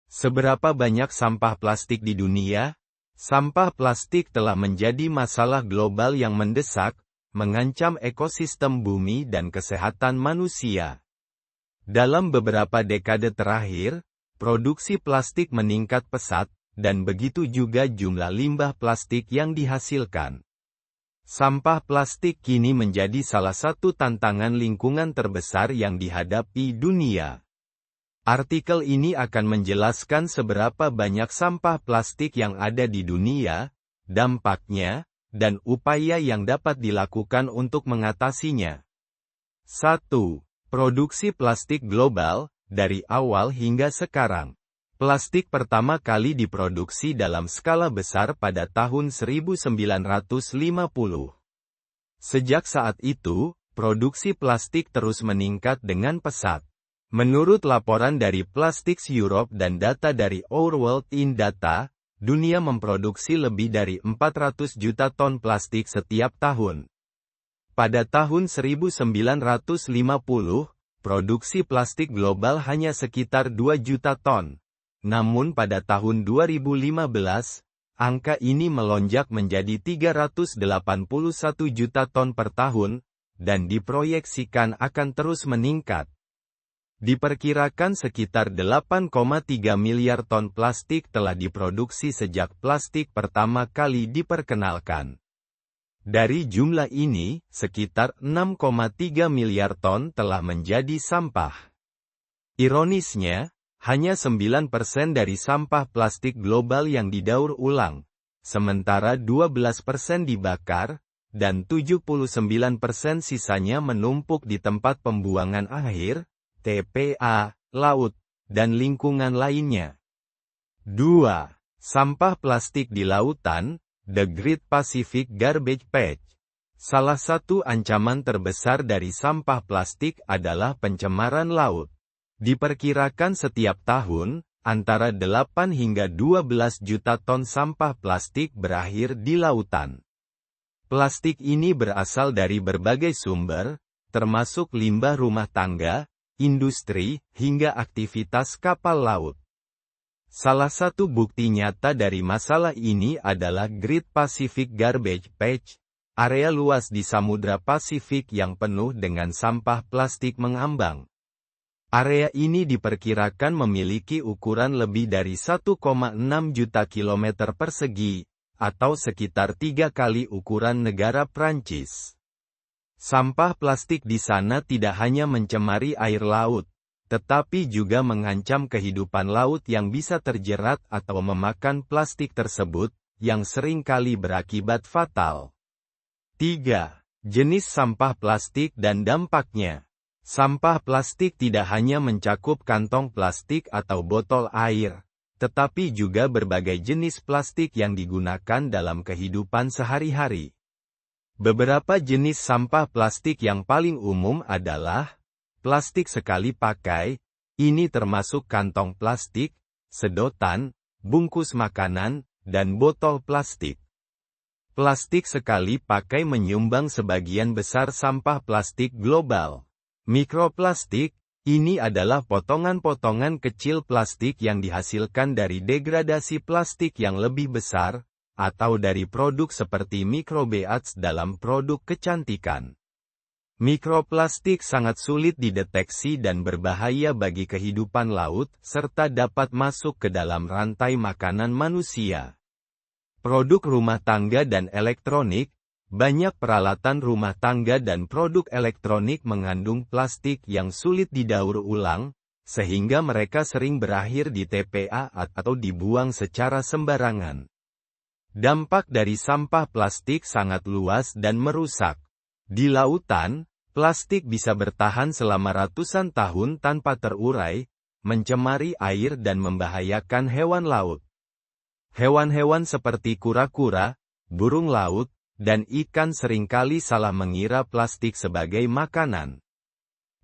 Seberapa banyak sampah plastik di dunia? Sampah plastik telah menjadi masalah global yang mendesak, mengancam ekosistem bumi dan kesehatan manusia. Dalam beberapa dekade terakhir, produksi plastik meningkat pesat, dan begitu juga jumlah limbah plastik yang dihasilkan. Sampah plastik kini menjadi salah satu tantangan lingkungan terbesar yang dihadapi dunia. Artikel ini akan menjelaskan seberapa banyak sampah plastik yang ada di dunia, dampaknya, dan upaya yang dapat dilakukan untuk mengatasinya. 1. Produksi plastik global, dari awal hingga sekarang. Plastik pertama kali diproduksi dalam skala besar pada tahun 1950. Sejak saat itu, produksi plastik terus meningkat dengan pesat. Menurut laporan dari Plastics Europe dan data dari Our World in Data, dunia memproduksi lebih dari 400 juta ton plastik setiap tahun. Pada tahun 1950, produksi plastik global hanya sekitar 2 juta ton. Namun pada tahun 2015, angka ini melonjak menjadi 381 juta ton per tahun, dan diproyeksikan akan terus meningkat. Diperkirakan sekitar 8,3 miliar ton plastik telah diproduksi sejak plastik pertama kali diperkenalkan. Dari jumlah ini, sekitar 6,3 miliar ton telah menjadi sampah. Ironisnya, hanya 9% dari sampah plastik global yang didaur ulang, sementara 12% dibakar, dan 79% sisanya menumpuk di tempat pembuangan akhir, TPA, laut, dan lingkungan lainnya. 2. Sampah plastik di lautan, The Great Pacific Garbage Patch. Salah satu ancaman terbesar dari sampah plastik adalah pencemaran laut. Diperkirakan setiap tahun, antara 8 hingga 12 juta ton sampah plastik berakhir di lautan. Plastik ini berasal dari berbagai sumber, termasuk limbah rumah tangga, industri, hingga aktivitas kapal laut. Salah satu bukti nyata dari masalah ini adalah Great Pacific Garbage Patch, area luas di Samudra Pasifik yang penuh dengan sampah plastik mengambang. Area ini diperkirakan memiliki ukuran lebih dari 1,6 juta kilometer persegi, atau sekitar 3 kali ukuran negara Prancis. Sampah plastik di sana tidak hanya mencemari air laut, tetapi juga mengancam kehidupan laut yang bisa terjerat atau memakan plastik tersebut, yang sering kali berakibat fatal. 3. Jenis sampah plastik dan dampaknya. Sampah plastik tidak hanya mencakup kantong plastik atau botol air, tetapi juga berbagai jenis plastik yang digunakan dalam kehidupan sehari-hari. Beberapa jenis sampah plastik yang paling umum adalah plastik sekali pakai, ini termasuk kantong plastik, sedotan, bungkus makanan, dan botol plastik. Plastik sekali pakai menyumbang sebagian besar sampah plastik global. Mikroplastik, ini adalah potongan-potongan kecil plastik yang dihasilkan dari degradasi plastik yang lebih besar, atau dari produk seperti microbeads dalam produk kecantikan. Mikroplastik sangat sulit dideteksi dan berbahaya bagi kehidupan laut, serta dapat masuk ke dalam rantai makanan manusia. Produk rumah tangga dan elektronik, banyak peralatan rumah tangga dan produk elektronik mengandung plastik yang sulit didaur ulang, sehingga mereka sering berakhir di TPA atau dibuang secara sembarangan. Dampak dari sampah plastik sangat luas dan merusak. Di lautan, plastik bisa bertahan selama ratusan tahun tanpa terurai, mencemari air dan membahayakan hewan laut. Hewan-hewan seperti kura-kura, burung laut, dan ikan seringkali salah mengira plastik sebagai makanan.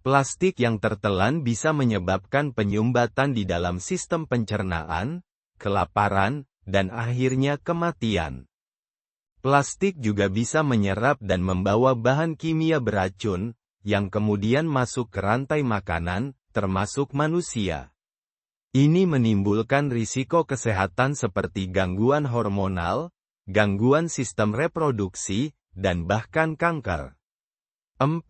Plastik yang tertelan bisa menyebabkan penyumbatan di dalam sistem pencernaan, kelaparan, dan akhirnya kematian. Plastik juga bisa menyerap dan membawa bahan kimia beracun, yang kemudian masuk ke rantai makanan, termasuk manusia. Ini menimbulkan risiko kesehatan seperti gangguan hormonal, gangguan sistem reproduksi, dan bahkan kanker. 4.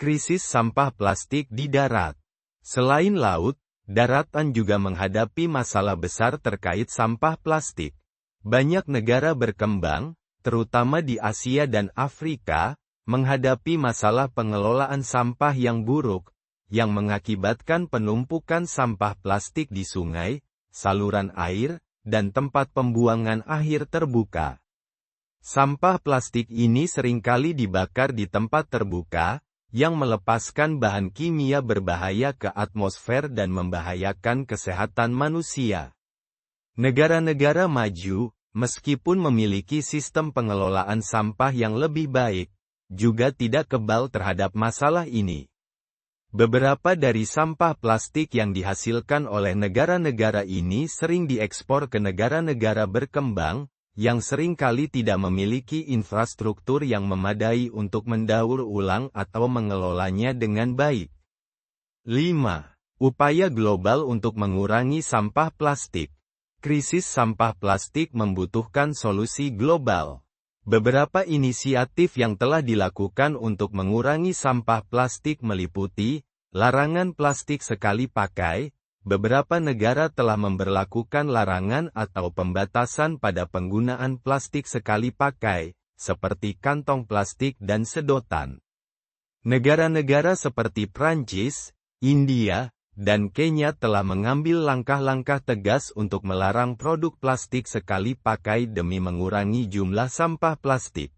Krisis sampah plastik di darat. Selain laut, daratan juga menghadapi masalah besar terkait sampah plastik. Banyak negara berkembang, terutama di Asia dan Afrika, menghadapi masalah pengelolaan sampah yang buruk, yang mengakibatkan penumpukan sampah plastik di sungai, saluran air, dan tempat pembuangan akhir terbuka. Sampah plastik ini seringkali dibakar di tempat terbuka, yang melepaskan bahan kimia berbahaya ke atmosfer dan membahayakan kesehatan manusia. Negara-negara maju, meskipun memiliki sistem pengelolaan sampah yang lebih baik, juga tidak kebal terhadap masalah ini. Beberapa dari sampah plastik yang dihasilkan oleh negara-negara ini sering diekspor ke negara-negara berkembang, yang seringkali tidak memiliki infrastruktur yang memadai untuk mendaur ulang atau mengelolanya dengan baik. 5. Upaya global untuk mengurangi sampah plastik. Krisis sampah plastik membutuhkan solusi global. Beberapa inisiatif yang telah dilakukan untuk mengurangi sampah plastik meliputi, larangan plastik sekali pakai. Beberapa negara telah memberlakukan larangan atau pembatasan pada penggunaan plastik sekali pakai, seperti kantong plastik dan sedotan. Negara-negara seperti Prancis, India, dan Kenya telah mengambil langkah-langkah tegas untuk melarang produk plastik sekali pakai demi mengurangi jumlah sampah plastik.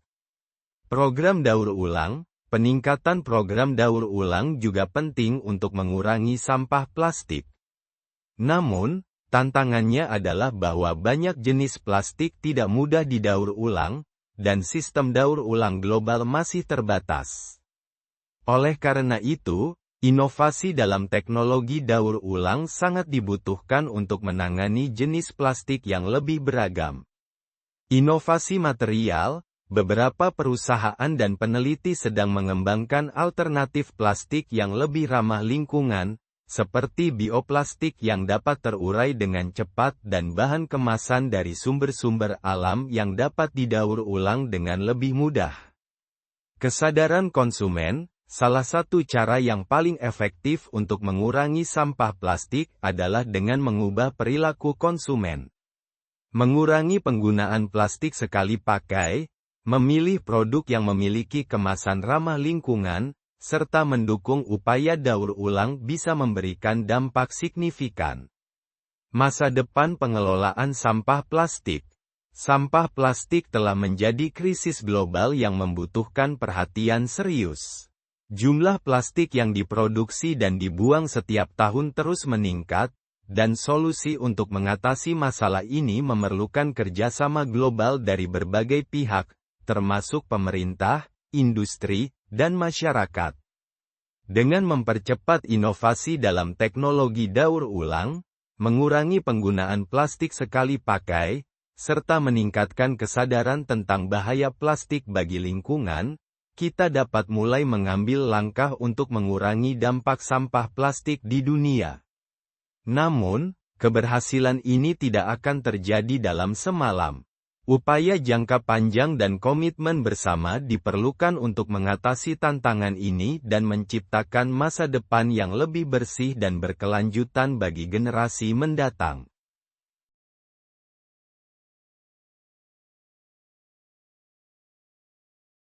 Program daur ulang. Peningkatan program daur ulang juga penting untuk mengurangi sampah plastik. Namun, tantangannya adalah bahwa banyak jenis plastik tidak mudah didaur ulang, dan sistem daur ulang global masih terbatas. Oleh karena itu, inovasi dalam teknologi daur ulang sangat dibutuhkan untuk menangani jenis plastik yang lebih beragam. Inovasi material. Beberapa perusahaan dan peneliti sedang mengembangkan alternatif plastik yang lebih ramah lingkungan, seperti bioplastik yang dapat terurai dengan cepat dan bahan kemasan dari sumber-sumber alam yang dapat didaur ulang dengan lebih mudah. Kesadaran konsumen. Salah satu cara yang paling efektif untuk mengurangi sampah plastik adalah dengan mengubah perilaku konsumen. Mengurangi penggunaan plastik sekali pakai, memilih produk yang memiliki kemasan ramah lingkungan, serta mendukung upaya daur ulang bisa memberikan dampak signifikan. Masa depan pengelolaan sampah plastik. Sampah plastik telah menjadi krisis global yang membutuhkan perhatian serius. Jumlah plastik yang diproduksi dan dibuang setiap tahun terus meningkat, dan solusi untuk mengatasi masalah ini memerlukan kerjasama global dari berbagai pihak, termasuk pemerintah, industri, dan masyarakat. Dengan mempercepat inovasi dalam teknologi daur ulang, mengurangi penggunaan plastik sekali pakai, serta meningkatkan kesadaran tentang bahaya plastik bagi lingkungan, kita dapat mulai mengambil langkah untuk mengurangi dampak sampah plastik di dunia. Namun, keberhasilan ini tidak akan terjadi dalam semalam. Upaya jangka panjang dan komitmen bersama diperlukan untuk mengatasi tantangan ini dan menciptakan masa depan yang lebih bersih dan berkelanjutan bagi generasi mendatang.